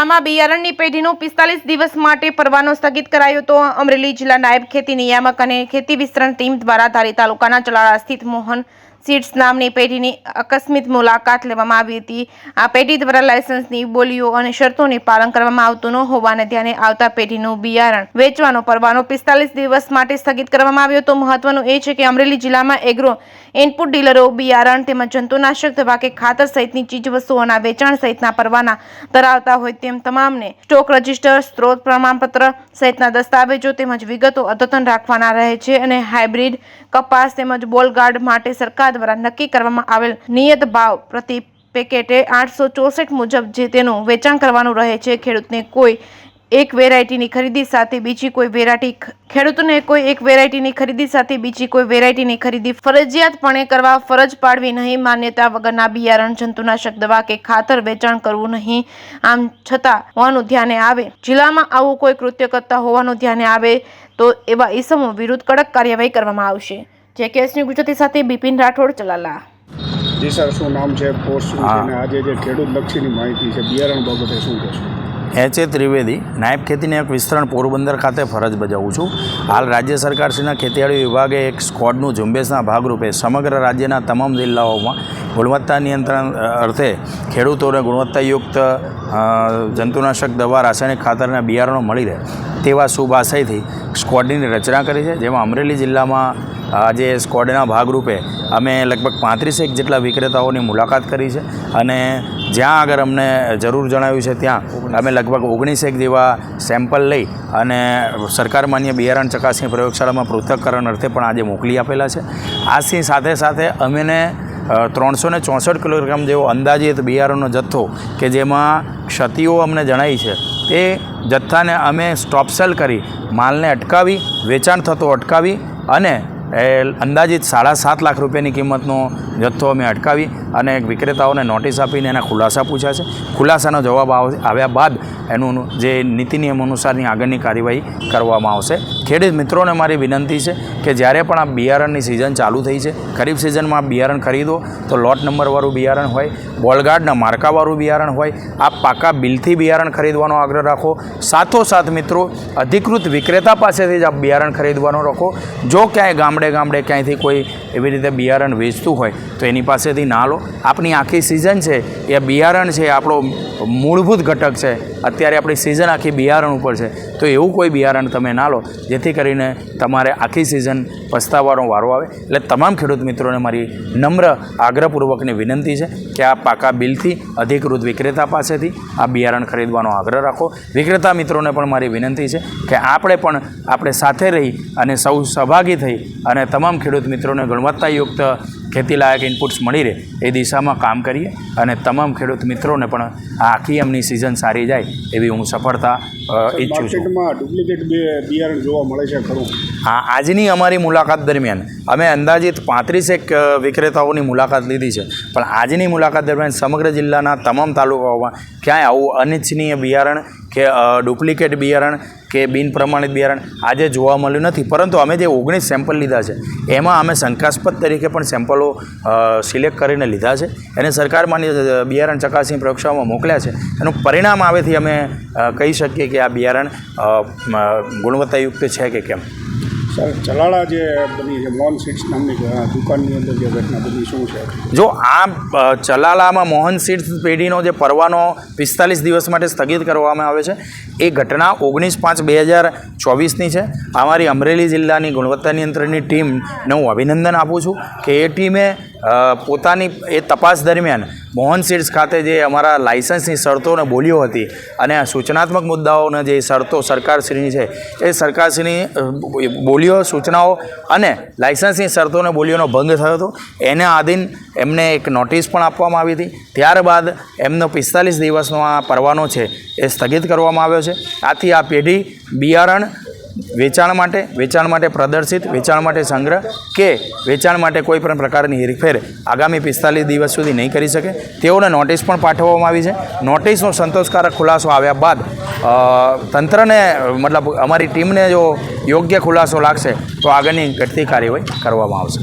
જિલ્લામાં બિયારણની પેઢીનો 45 દિવસ માટે પરવાનો સ્થગિત કરાયો તો અમરેલી જિલ્લા નાયબ ખેતી નિયામક અને ખેતી વિસ્તરણ ટીમ દ્વારા ધારી તાલુકાના ચલાળા સ્થિત મોહન સીડ્સ નામની પેઢીની આકસ્મિક મુલાકાત લેવામાં આવી હતી। આ પેઢી દ્વારા લાયસન્સની બોલીઓ અને શરતોને પાલન કરવામાં આવતું ન હોવાને ધ્યાને આવતા પેઢીનું બિયારણ વેચવાનો પરવાનો 45 દિવસ માટે સ્થગિત કરવામાં આવ્યો। તો મહત્વનું એ છે કે અમરેલી જિલ્લામાં એગ્રો ઇનપુટ ડીલરો બિયારણ તેમજ જંતુનાશક દવા કે ખાતર સહિતની ચીજવસ્તુઓના વેચાણ સહિતના પરવાના ધરાવતા હોય તેમ તમામને સ્ટોક રજિસ્ટર, સ્ત્રોત પ્રમાણપત્ર સહિતના દસ્તાવેજો તેમજ વિગતો અદ્યતન રાખવાના રહે છે અને હાઇબ્રિડ કપાસ તેમજ બોલગાર્ડ માટે સરકાર દ્વારા નક્કી કરવામાં આવેલ નિયત ભાવ પ્રતિ પેકેટે 864 મુજબ જે તેનું વેચાણ કરવાનું રહે છે। ખેડૂતને કોઈ એક વેરાયટીની ખરીદી સાથે બીજી કોઈ વેરાયટીની ખરીદી ફરજિયાતપણે કરવા ફરજ પાડવી નહીં। માન્યતા વગરના બિયારણ, જંતુનાશક દવા કે ખાતર વેચાણ કરવું નહીં। આમ છતાં હોવાનું ધ્યાને આવે, જિલ્લામાં આવું કોઈ કૃત્ય કરતા હોવાનું ધ્યાને આવે તો એવા ઈસમો વિરુદ્ધ કડક કાર્યવાહી કરવામાં આવશે। જેકેએસ ન્યૂઝ ગુજરાતી સાથે બિપિન રાઠોડ, ચલાલા। જી સર, શું નામ છે, પોસ્ટ શું છે અને આજે જે ખેડૂત લક્ષીની માહિતી છે બિયારણ બાબતે શું કહેશો? એચ.એ. ત્રિવેદી, નાયબ ખેતી નિયામક વિસ્તરણ પોરબંદર ખાતે ફરજ બજાવું છું। હાલ રાજ્ય સરકારશ્રીના ખેતીવાડી વિભાગે એક સ્ક્વોડનું ઝુંબેશના ભાગરૂપે સમગ્ર રાજ્યના તમામ જિલ્લાઓમાં ગુણવત્તા નિયંત્રણ અર્થે ખેડૂતોને ગુણવત્તાયુક્ત જંતુનાશક દવા, રાસાયણિક ખાતરના બિયારણો મળી રહે તેવા શુભ આશયથી સ્ક્વોડની રચના કરી છે। જેમાં અમરેલી જિલ્લામાં આજે સ્ક્વોડના ભાગરૂપે અમે લગભગ 35 જેટલા વિક્રેતાઓની મુલાકાત કરી છે અને જ્યાં આગળ અમને જરૂર જણાવ્યું છે ત્યાં અમે લગભગ 19 જેવા સેમ્પલ લઈ અને સરકાર માન્ય બિયારણ ચકાસણી પ્રયોગશાળામાં પૃથ્થકરણ અર્થે પણ આજે મોકલી આપેલા છે। આની સાથે સાથે અમને 364 કિલોગ્રામ જેવો અંદાજિત બિયારણનો જથ્થો કે જેમાં ક્ષતિઓ અમને જણાઈ છે તે જથ્થાને અમે સ્ટોપસેલ કરી માલને અટકાવી, વેચાણ થતો અટકાવી અને અંદાજિત 7.5 લાખ રૂપિયાની કિંમતનો જથ્થો અમે અટકાવી અને વિક્રેતાઓને નોટિસ આપીને એના ખુલાસા પૂછ્યા છે। ખુલાસાનો જવાબ આવ્યા બાદ એનું જે નીતિ નિયમ અનુસારની આગળની કાર્યવાહી કરવામાં આવશે। ખેડૂત મિત્રોને મારી વિનંતી છે કે જ્યારે પણ આ બિયારણની સિઝન ચાલુ થઈ છે, ખરીફ સિઝનમાં બિયારણ ખરીદો તો લોટ નંબરવાળું બિયારણ હોય, બોલગાર્ડના માર્કાવાળું બિયારણ હોય, આ પાકા બિલથી બિયારણ ખરીદવાનો આગ્રહ રાખો। સાથોસાથ મિત્રો અધિકૃત વિક્રેતા પાસેથી જ આ બિયારણ ખરીદવાનો રાખો। જો ક્યાંય ગામડે ક્યાંયથી કોઈ એવી રીતે બિયારણ વેચતું હોય તો એની પાસેથી ના લો। આપણી આખી સિઝન છે એ બિયારણ છે, આપણો મૂળભૂત ઘટક છે। અત્યારે આપણી સિઝન આખી બિયારણ ઉપર છે, તો એવું કોઈ બિયારણ તમે ના લો જેથી કરીને તમારે આખી સિઝન પસ્તાવાનો વારો આવે। એટલે તમામ ખેડૂત મિત્રોને મારી નમ્ર આગ્રહપૂર્વકની વિનંતી છે કે આ પાકા બિલથી અધિકૃત વિક્રેતા પાસેથી આ બિયારણ ખરીદવાનો આગ્રહ રાખો। વિક્રેતા મિત્રોને પણ મારી વિનંતી છે કે આપણે સાથે રહી અને સૌ સહભાગી થઈ અને તમામ ખેડૂત મિત્રોને ગુણવત્તાયુક્ત ખેતીલાયક ઇનપુટ્સ મળી રહે એ દિશામાં કામ કરીએ અને તમામ ખેડૂત મિત્રોને પણ આ આખી એમની સિઝન સારી જાય એવી હું સફળતા ઈચ્છું છું। માર્કેટમાં ડુપ્લિકેટ બિયારણ જોવા મળે છે ખરું? હા, આજની અમારી મુલાકાત દરમિયાન અમે અંદાજિત 35 વિક્રેતાઓની મુલાકાત લીધી છે, પણ આજની મુલાકાત દરમિયાન સમગ્ર જિલ્લાના તમામ તાલુકાઓમાં ક્યાંય આવું અનિચ્છનીય બિયારણ કે ડુપ્લિકેટ બિયારણ કે બિન પ્રમાણિત બિયારણ આજે જોવા મળ્યું નથી। પરંતુ અમે જે 19 સેમ્પલ લીધા છે એમાં અમે શંકાસ્પદ તરીકે પણ સેમ્પલો સિલેક્ટ કરીને લીધા છે, એને સરકાર માન્ય બિયારણ ચકાસણી પ્રયોગશાળામાં મોકલ્યા છે। એનું પરિણામ આવેથી અમે કહી શકીએ કે આ બિયારણ ગુણવત્તાયુક્ત છે કે કેમ। સર, ચલાળા જે બની છે મોહન સીડ્સ નામની દુકાનની અંદર જે ઘટના બની શું છે? જો આ ચલાલામાં મોહન સીડ્સ પેઢીનો જે પરવાનો 45 દિવસ માટે સ્થગિત કરવામાં આવે છે એ ઘટના 19/5/2024ની છે। અમારી અમરેલી જિલ્લાની ગુણવત્તા નિયંત્રણની ટીમને હું અભિનંદન આપું છું કે એ ટીમે પોતાની એ તપાસ દરમિયાન મોહન સીડ્સ ખાતે જે અમારા લાયસન્સની શરતોને બોલીઓ હતી અને આ સૂચનાત્મક મુદ્દાઓના જે શરતો સરકારશ્રીની છે એ સરકારશ્રીની બોલીઓ, સૂચનાઓ અને લાયસન્સની શરતોને બોલીઓનો ભંગ થયો હતો। એને આધીન એમને એક નોટિસ પણ આપવામાં આવી હતી। ત્યારબાદ એમનો 45 દિવસનો આ પરવાનો છે એ સ્થગિત કરવામાં આવ્યો છે। આથી આ પેઢી બિયારણ વેચાણ માટે પ્રદર્શિત, વેચાણ માટે સંગ્રહ કે વેચાણ માટે કોઈ પણ પ્રકારની હેરફેર આગામી 45 દિવસ સુધી નહીં કરી શકે। તેઓને નોટિસ પણ પાઠવવામાં આવી છે। નોટિસનો સંતોષકારક ખુલાસો આવ્યા બાદ તંત્રને મતલબ અમારી ટીમને જો યોગ્ય ખુલાસો લાગશે તો આગળની ઘટતી કાર્યવાહી કરવામાં આવશે।